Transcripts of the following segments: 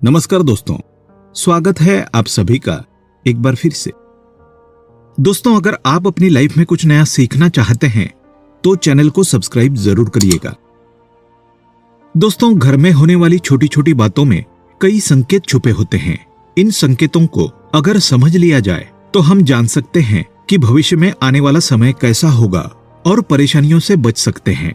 नमस्कार दोस्तों, स्वागत है आप सभी का एक बार फिर से। दोस्तों, अगर आप अपनी लाइफ में कुछ नया सीखना चाहते हैं तो चैनल को सब्सक्राइब जरूर करिएगा। दोस्तों, घर में होने वाली छोटी छोटी बातों में कई संकेत छुपे होते हैं। इन संकेतों को अगर समझ लिया जाए तो हम जान सकते हैं कि भविष्य में आने वाला समय कैसा होगा और परेशानियों से बच सकते हैं।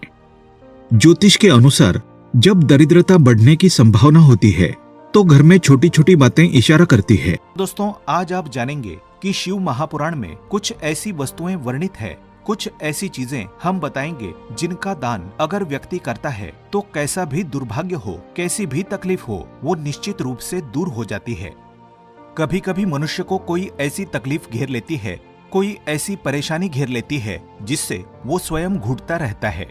ज्योतिष के अनुसार जब दरिद्रता बढ़ने की संभावना होती है तो घर में छोटी छोटी बातें इशारा करती है। दोस्तों, आज आप जानेंगे कि शिव महापुराण में कुछ ऐसी वस्तुएं वर्णित है, कुछ ऐसी चीजें हम बताएंगे जिनका दान अगर व्यक्ति करता है तो कैसा भी दुर्भाग्य हो, कैसी भी तकलीफ हो, वो निश्चित रूप से दूर हो जाती है। कभी कभी मनुष्य को कोई ऐसी तकलीफ घेर लेती है, कोई ऐसी परेशानी घेर लेती है जिससे वो स्वयं घुटता रहता है।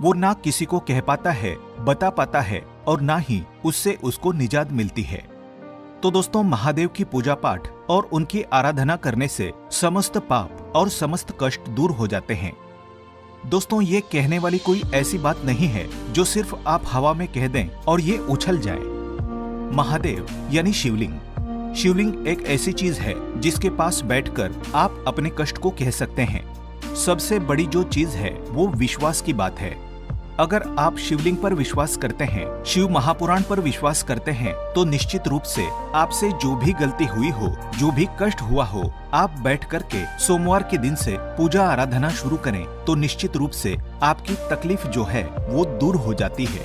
वो ना किसी को कह पाता है, बता पाता है और ना ही उससे उसको निजात मिलती है। तो दोस्तों, महादेव की पूजा पाठ और उनकी आराधना करने से समस्त पाप और समस्त कष्ट दूर हो जाते हैं। दोस्तों, ये कहने वाली कोई ऐसी बात नहीं है जो सिर्फ आप हवा में कह दें और ये उछल जाए। महादेव यानी शिवलिंग। शिवलिंग एक ऐसी चीज है जिसके पास बैठकर आप अपने कष्ट को कह सकते हैं। सबसे बड़ी जो चीज है वो विश्वास की बात है। अगर आप शिवलिंग पर विश्वास करते हैं, शिव महापुराण पर विश्वास करते हैं, तो निश्चित रूप से आपसे जो भी गलती हुई हो, जो भी कष्ट हुआ हो, आप बैठ करके सोमवार के दिन से पूजा आराधना शुरू करें तो निश्चित रूप से आपकी तकलीफ जो है वो दूर हो जाती है।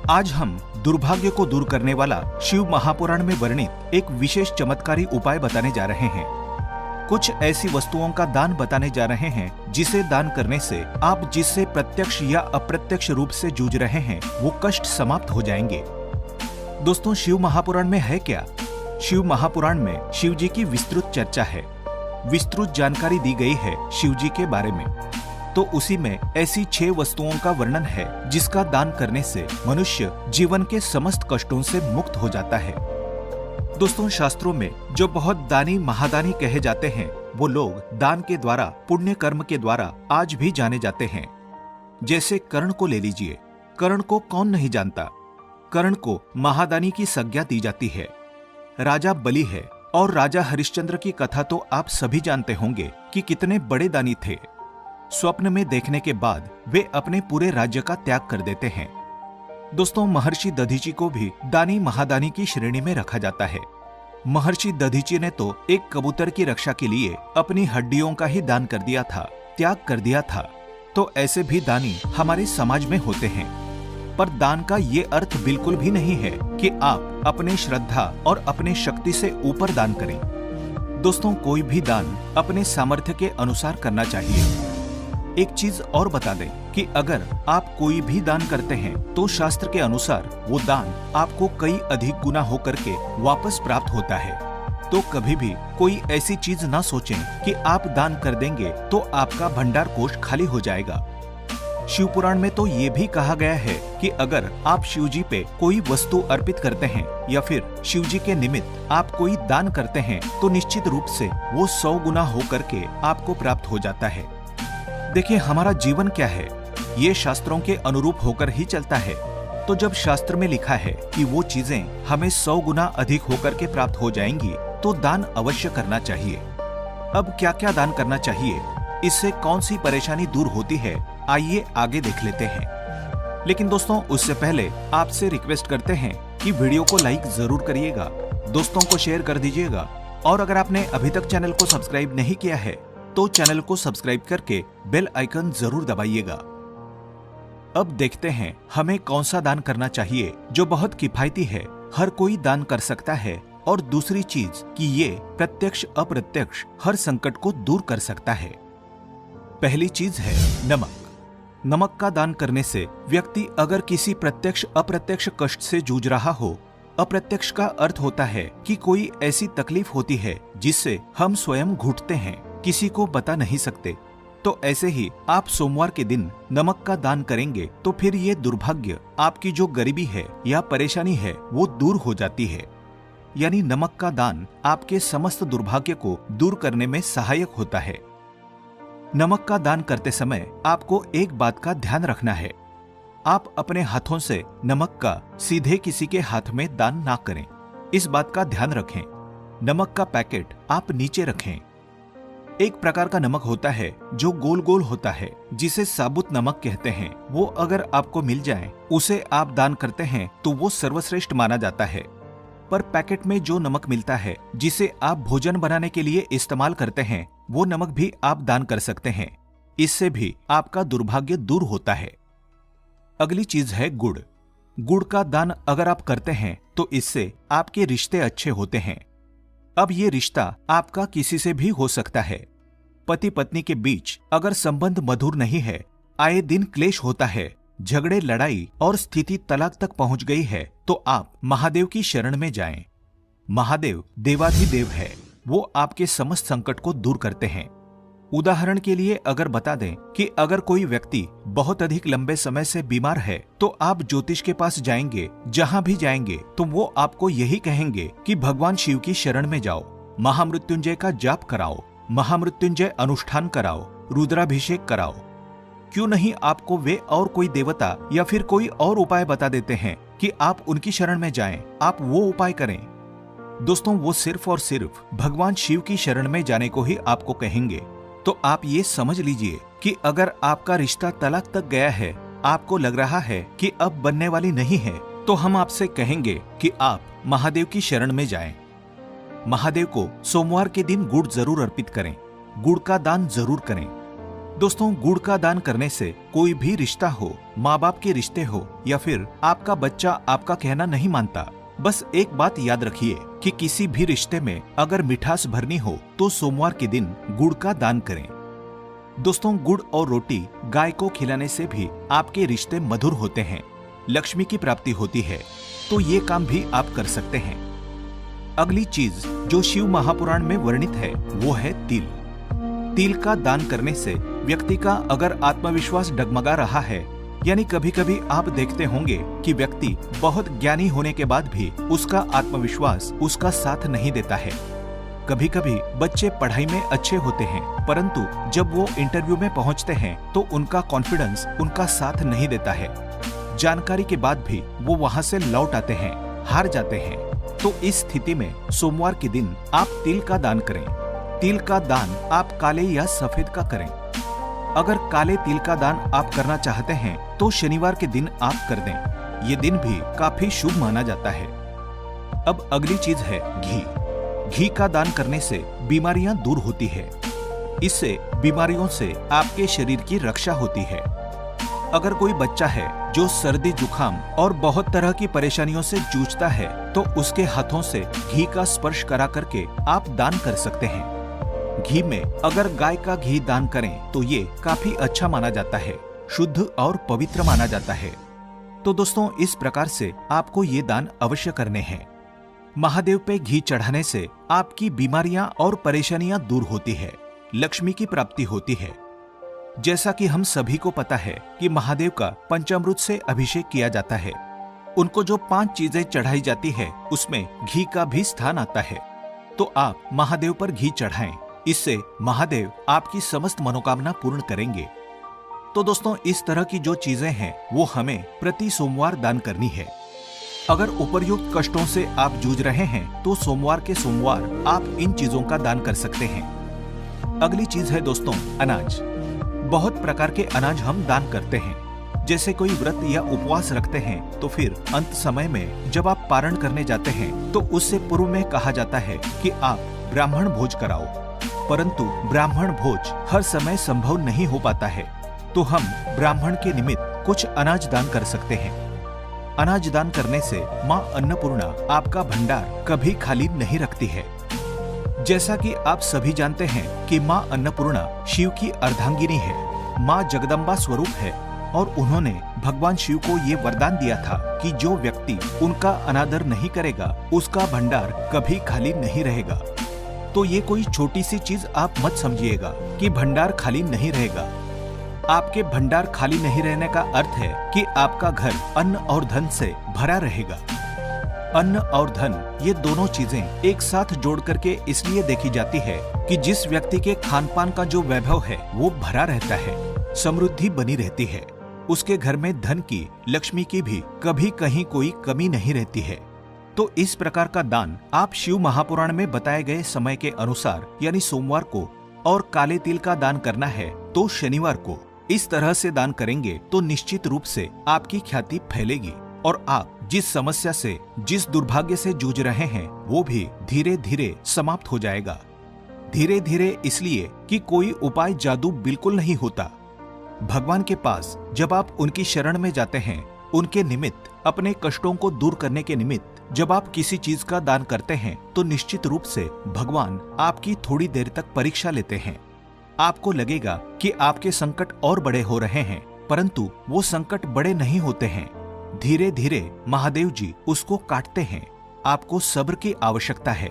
आज हम दुर्भाग्य को दूर करने वाला शिव महापुराण में वर्णित एक विशेष चमत्कारी उपाय बताने जा रहे हैं। कुछ ऐसी वस्तुओं का दान बताने जा रहे हैं जिसे दान करने से आप जिससे प्रत्यक्ष या अप्रत्यक्ष रूप से जूझ रहे हैं वो कष्ट समाप्त हो जाएंगे। दोस्तों, शिव महापुराण में है क्या? शिव महापुराण में शिव जी की विस्तृत चर्चा है, विस्तृत जानकारी दी गई है शिव जी के बारे में। तो उसी में ऐसी 6 वस्तुओं का वर्णन है जिसका दान करने से मनुष्य जीवन के समस्त कष्टों से मुक्त हो जाता है। दोस्तों, शास्त्रों में जो बहुत दानी महादानी कहे जाते हैं वो लोग दान के द्वारा, पुण्य कर्म के द्वारा आज भी जाने जाते हैं। जैसे कर्ण को ले लीजिए। कर्ण को कौन नहीं जानता? कर्ण को महादानी की संज्ञा दी जाती है। राजा बलि है और राजा हरिश्चंद्र की कथा तो आप सभी जानते होंगे कि कितने बड़े दानी थे। स्वप्न में देखने के बाद वे अपने पूरे राज्य का त्याग कर देते हैं। दोस्तों, महर्षि दधीची को भी दानी महादानी की श्रेणी में रखा जाता है। महर्षि दधीची ने तो एक कबूतर की रक्षा के लिए अपनी हड्डियों का ही दान कर दिया था, त्याग कर दिया था। तो ऐसे भी दानी हमारे समाज में होते हैं। पर दान का ये अर्थ बिल्कुल भी नहीं है कि आप अपने श्रद्धा और अपने शक्ति से ऊपर दान करें। दोस्तों, कोई भी दान अपने सामर्थ्य के अनुसार करना चाहिए। एक चीज और बता दें कि अगर आप कोई भी दान करते हैं तो शास्त्र के अनुसार वो दान आपको कई अधिक गुना होकर के वापस प्राप्त होता है। तो कभी भी कोई ऐसी चीज ना सोचें कि आप दान कर देंगे तो आपका भंडार कोष खाली हो जाएगा। शिव पुराण में तो ये भी कहा गया है कि अगर आप शिव जी पे कोई वस्तु अर्पित करते हैं या फिर शिव जी के निमित्त आप कोई दान करते हैं तो निश्चित रूप से वो 100 गुना होकर के आपको प्राप्त हो जाता है। देखिए, हमारा जीवन क्या है, ये शास्त्रों के अनुरूप होकर ही चलता है। तो जब शास्त्र में लिखा है कि वो चीजें हमें 100 गुना अधिक होकर के प्राप्त हो जाएंगी तो दान अवश्य करना चाहिए। अब क्या क्या दान करना चाहिए, इससे कौन सी परेशानी दूर होती है, आइए आगे देख लेते हैं। लेकिन दोस्तों, उससे पहले आपसे रिक्वेस्ट करते हैं कि वीडियो को लाइक जरूर करिएगा, दोस्तों को शेयर कर दीजिएगा और अगर आपने अभी तक चैनल को सब्सक्राइब नहीं किया है तो चैनल को सब्सक्राइब करके बेल आइकन जरूर दबाइएगा। अब देखते हैं हमें कौन सा दान करना चाहिए जो बहुत किफायती है, हर कोई दान कर सकता है और दूसरी चीज कि ये प्रत्यक्ष अप्रत्यक्ष हर संकट को दूर कर सकता है। पहली चीज है नमक। नमक का दान करने से व्यक्ति अगर किसी प्रत्यक्ष अप्रत्यक्ष कष्ट से जूझ रहा हो, अप्रत्यक्ष का अर्थ होता है कि कोई ऐसी तकलीफ होती है जिससे हम स्वयं घुटते हैं, किसी को बता नहीं सकते, तो ऐसे ही आप सोमवार के दिन नमक का दान करेंगे तो फिर ये दुर्भाग्य, आपकी जो गरीबी है या परेशानी है वो दूर हो जाती है। यानी नमक का दान आपके समस्त दुर्भाग्य को दूर करने में सहायक होता है। नमक का दान करते समय आपको एक बात का ध्यान रखना है, आप अपने हाथों से नमक का सीधे किसी के हाथ में दान ना करें। इस बात का ध्यान रखें। नमक का पैकेट आप नीचे रखें। एक प्रकार का नमक होता है जो गोल गोल होता है, जिसे साबुत नमक कहते हैं। वो अगर आपको मिल जाए, उसे आप दान करते हैं तो वो सर्वश्रेष्ठ माना जाता है। पर पैकेट में जो नमक मिलता है, जिसे आप भोजन बनाने के लिए इस्तेमाल करते हैं, वो नमक भी आप दान कर सकते हैं। इससे भी आपका दुर्भाग्य दूर होता है। अगली चीज है गुड़। गुड़ का दान अगर आप करते हैं तो इससे आपके रिश्ते अच्छे होते हैं। अब ये रिश्ता आपका किसी से भी हो सकता है। पति पत्नी के बीच अगर संबंध मधुर नहीं है, आए दिन क्लेश होता है, झगड़े लड़ाई और स्थिति तलाक तक पहुंच गई है, तो आप महादेव की शरण में जाएं। महादेव देवाधिदेव है। वो आपके समस्त संकट को दूर करते हैं। उदाहरण के लिए अगर बता दें कि अगर कोई व्यक्ति बहुत अधिक लंबे समय से बीमार है, तो आप ज्योतिष के पास जाएंगे, जहां भी जाएंगे तो वो आपको यही कहेंगे कि भगवान शिव की शरण में जाओ, महामृत्युंजय का जाप कराओ, महामृत्युंजय अनुष्ठान कराओ, रुद्राभिषेक कराओ। क्यों नहीं आपको वे और कोई देवता या फिर कोई और उपाय बता देते हैं कि आप उनकी शरण में जाएं, आप वो उपाय करें। दोस्तों, वो सिर्फ और सिर्फ भगवान शिव की शरण में जाने को ही आपको कहेंगे। तो आप ये समझ लीजिए कि अगर आपका रिश्ता तलाक तक गया है, आपको लग रहा है कि अब बनने वाली नहीं है, तो हम आपसे कहेंगे कि आप महादेव की शरण में जाएं। महादेव को सोमवार के दिन गुड़ जरूर अर्पित करें। गुड़ का दान जरूर करें। दोस्तों, गुड़ का दान करने से कोई भी रिश्ता हो, माँ बाप के रिश्ते हो या फिर आपका बच्चा आपका कहना नहीं मानता, बस एक बात याद रखिए कि किसी भी रिश्ते में अगर मिठास भरनी हो तो सोमवार के दिन गुड़ का दान करें। दोस्तों, गुड़ और रोटी गाय को खिलाने से भी आपके रिश्ते मधुर होते हैं, लक्ष्मी की प्राप्ति होती है। तो ये काम भी आप कर सकते हैं। अगली चीज जो शिव महापुराण में वर्णित है वो है तिल। तिल का दान करने से व्यक्ति का अगर आत्मविश्वास डगमगा रहा है, यानी कभी कभी आप देखते होंगे कि व्यक्ति बहुत ज्ञानी होने के बाद भी उसका आत्मविश्वास उसका साथ नहीं देता है। कभी कभी बच्चे पढ़ाई में अच्छे होते हैं, परंतु जब वो इंटरव्यू में पहुंचते हैं तो उनका कॉन्फिडेंस उनका साथ नहीं देता है। जानकारी के बाद भी वो वहां से लौट आते हैं, हार जाते हैं। तो इस स्थिति में सोमवार के दिन आप तिल का दान करें। तिल का दान आप काले या सफेद का करें। अगर काले तिल का दान आप करना चाहते हैं तो शनिवार के दिन आप कर दें। ये दिन भी काफी शुभ माना जाता है। अब अगली चीज है घी। घी का दान करने से बीमारियां दूर होती है। इससे बीमारियों से आपके शरीर की रक्षा होती है। अगर कोई बच्चा है जो सर्दी जुकाम और बहुत तरह की परेशानियों से जूझता है, तो उसके हाथों से घी का स्पर्श करा करके आप दान कर सकते हैं। घी में अगर गाय का घी दान करें तो ये काफी अच्छा माना जाता है, शुद्ध और पवित्र माना जाता है। तो दोस्तों, इस प्रकार से आपको ये दान अवश्य करने हैं। महादेव पे घी चढ़ाने से आपकी बीमारियां और परेशानियां दूर होती है, लक्ष्मी की प्राप्ति होती है। जैसा कि हम सभी को पता है कि महादेव का पंचामृत से अभिषेक किया जाता है। उनको जो 5 चीजें चढ़ाई जाती है, उसमें घी का भी स्थान आता है। तो आप महादेव पर घी चढ़ाएं। इससे महादेव आपकी समस्त मनोकामना पूर्ण करेंगे। तो दोस्तों, इस तरह की जो चीजें हैं वो हमें प्रति सोमवार दान करनी है। अगर उपर्युक्त कष्टों से आप जूझ रहे हैं तो सोमवार के सोमवार आप इन चीजों का दान कर सकते हैं। अगली चीज है दोस्तों अनाज। बहुत प्रकार के अनाज हम दान करते हैं। जैसे कोई व्रत या उपवास रखते हैं तो फिर अंत समय में जब आप पारण करने जाते हैं तो उससे पूर्व में कहा जाता है कि आप ब्राह्मण भोज कराओ, परंतु ब्राह्मण भोज हर समय संभव नहीं हो पाता है। तो हम ब्राह्मण के निमित्त कुछ अनाज दान कर सकते हैं। अनाज दान करने से माँ अन्नपूर्णा आपका भंडार कभी खाली नहीं रखती है। जैसा कि आप सभी जानते हैं कि माँ अन्नपूर्णा शिव की अर्धांगिनी है, माँ जगदम्बा स्वरूप है, और उन्होंने भगवान शिव को ये वरदान दिया था कि जो व्यक्ति उनका अनादर नहीं करेगा उसका भंडार कभी खाली नहीं रहेगा। तो ये कोई छोटी सी चीज आप मत समझिएगा कि भंडार खाली नहीं रहेगा। आपके भंडार खाली नहीं रहने का अर्थ है कि आपका घर अन्न और धन से भरा रहेगा। अन्न और धन ये दोनों चीजें एक साथ जोड़ करके इसलिए देखी जाती है कि जिस व्यक्ति के खान पान का जो वैभव है वो भरा रहता है, समृद्धि बनी रहती है। उसके घर में धन की, लक्ष्मी की भी कभी कहीं कोई कमी नहीं रहती है। तो इस प्रकार का दान आप शिव महापुराण में बताए गए समय के अनुसार यानी सोमवार को, और काले तिल का दान करना है तो शनिवार को। इस तरह से दान करेंगे तो निश्चित रूप से आपकी ख्याति फैलेगी और आप जिस समस्या से, जिस दुर्भाग्य से जूझ रहे हैं वो भी धीरे धीरे समाप्त हो जाएगा। धीरे धीरे इसलिए कि कोई उपाय जादू बिल्कुल नहीं होता। भगवान के पास जब आप उनकी शरण में जाते हैं, उनके निमित्त, अपने कष्टों को दूर करने के निमित्त जब आप किसी चीज का दान करते हैं तो निश्चित रूप से भगवान आपकी थोड़ी देर तक परीक्षा लेते हैं। आपको लगेगा कि आपके संकट और बड़े हो रहे हैं, परंतु वो संकट बड़े नहीं होते हैं। धीरे धीरे महादेव जी उसको काटते हैं। आपको सब्र की आवश्यकता है।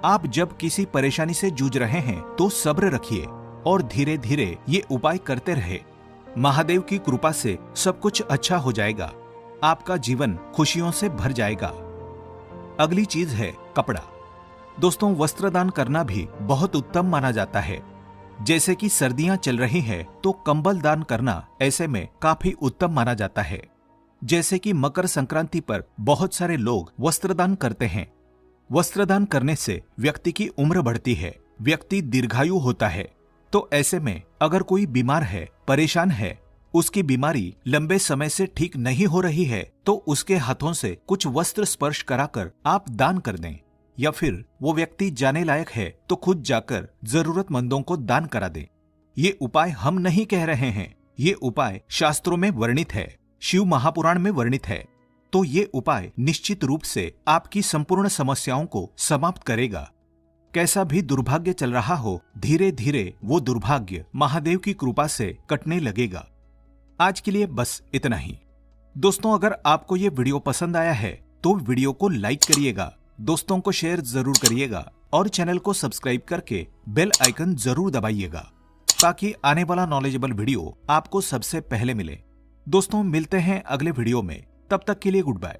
आप जब किसी परेशानी से जूझ रहे हैं तो सब्र रखिए और धीरे धीरे ये उपाय करते रहे। महादेव की कृपा से सब कुछ अच्छा हो जाएगा। आपका जीवन खुशियों से भर जाएगा। अगली चीज है कपड़ा। दोस्तों, वस्त्रदान करना भी बहुत उत्तम माना जाता है। जैसे कि सर्दियां चल रही हैं तो कंबल दान करना ऐसे में काफी उत्तम माना जाता है। जैसे कि मकर संक्रांति पर बहुत सारे लोग वस्त्रदान करते हैं। वस्त्रदान करने से व्यक्ति की उम्र बढ़ती है, व्यक्ति दीर्घायु होता है। तो ऐसे में अगर कोई बीमार है, परेशान है, उसकी बीमारी लंबे समय से ठीक नहीं हो रही है तो उसके हाथों से कुछ वस्त्र स्पर्श कराकर आप दान कर दें, या फिर वो व्यक्ति जाने लायक है तो खुद जाकर जरूरतमंदों को दान करा दें। ये उपाय हम नहीं कह रहे हैं, ये उपाय शास्त्रों में वर्णित है, शिव महापुराण में वर्णित है। तो ये उपाय निश्चित रूप से आपकी संपूर्ण समस्याओं को समाप्त करेगा। कैसा भी दुर्भाग्य चल रहा हो, धीरे धीरे वो दुर्भाग्य महादेव की कृपा से कटने लगेगा। आज के लिए बस इतना ही। दोस्तों, अगर आपको ये वीडियो पसंद आया है तो वीडियो को लाइक करिएगा, दोस्तों को शेयर जरूर करिएगा और चैनल को सब्सक्राइब करके बेल आइकन जरूर दबाइएगा ताकि आने वाला नॉलेजेबल वीडियो आपको सबसे पहले मिले। दोस्तों, मिलते हैं अगले वीडियो में। तब तक के लिए गुड बाय।